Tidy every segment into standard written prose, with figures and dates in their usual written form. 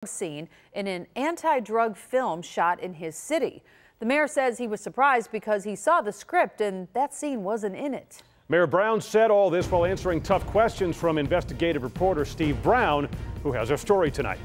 scene in an anti-drug film shot in his city. The mayor says he was surprised because he saw the script and that scene wasn't in it. Mayor Brown said all this while answering tough questions from investigative reporter Steve Brown, who has our story tonight.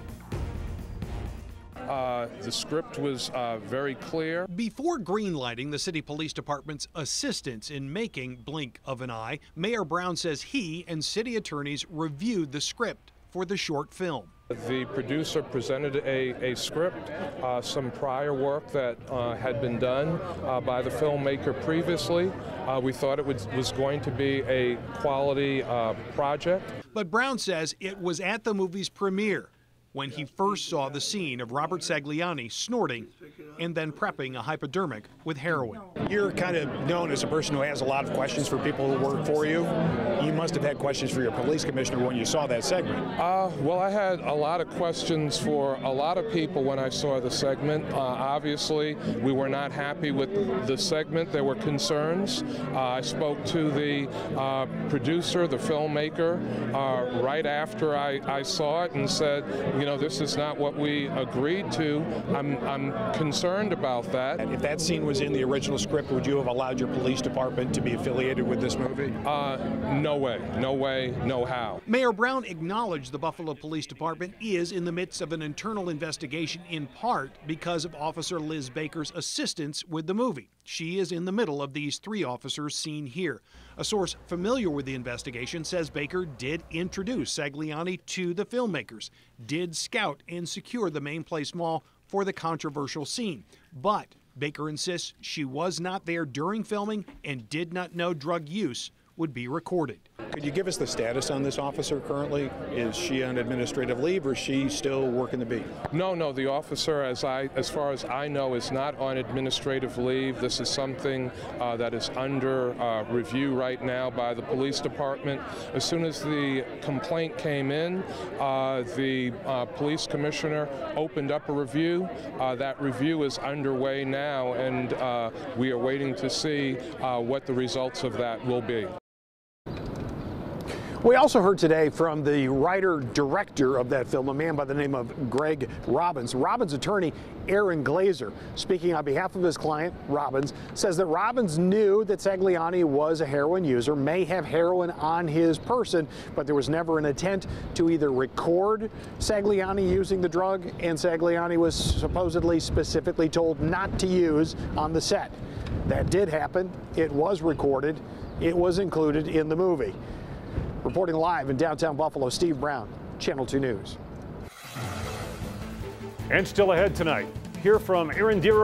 The script was very clear. Before greenlighting the city police department's assistance in making Blink of an Eye, Mayor Brown says he and city attorneys reviewed the script for the short film. The producer presented a script, some prior work that had been done by the filmmaker previously. We thought it was going to be a quality project. But Brown says it was at the movie's premiere when he first saw the scene of Robert Sagliani snorting and then prepping a hypodermic with heroin. You're kind of known as a person who has a lot of questions for people who work for you. You must have had questions for your police commissioner when you saw that segment. Well, I had a lot of questions for a lot of people when I saw the segment. Obviously, we were not happy with the segment. There were concerns. I spoke to the producer, the filmmaker, right after I saw it and said, you know, this is not what we agreed to. I'm concerned about that. And if that scene was in the original script, would you have allowed your police department to be affiliated with this movie? No way, no how. Mayor Brown acknowledged the Buffalo Police Department is in the midst of an internal investigation, in part because of Officer Liz Baker's assistance with the movie. She is in the middle of these three officers seen here. A source familiar with the investigation says Baker did introduce Sagliani to the filmmakers, did scout and secure the Main Place Mall for the controversial scene. But Baker insists she was not there during filming and did not know drug use would be recorded. Could you give us the status on this officer currently? Is she on administrative leave or is she still working the beat? No, the officer, as far as I know, is not on administrative leave. This is something that is under review right now by the police department. As soon as the complaint came in, the police commissioner opened up a review. That review is underway now, and we are waiting to see what the results of that will be. We also heard today from the writer-director of that film, a man by the name of Greg Robbins. Robbins' attorney, Aaron Glazer, speaking on behalf of his client, Robbins, says that Robbins knew that Sagliani was a heroin user, may have heroin on his person, but there was never an intent to either record Sagliani using the drug, and Sagliani was supposedly specifically told not to use on the set. That did happen. It was recorded. It was included in the movie. Reporting live in downtown Buffalo, Steve Brown, Channel 2 News. And still ahead tonight, hear from Aaron Deere.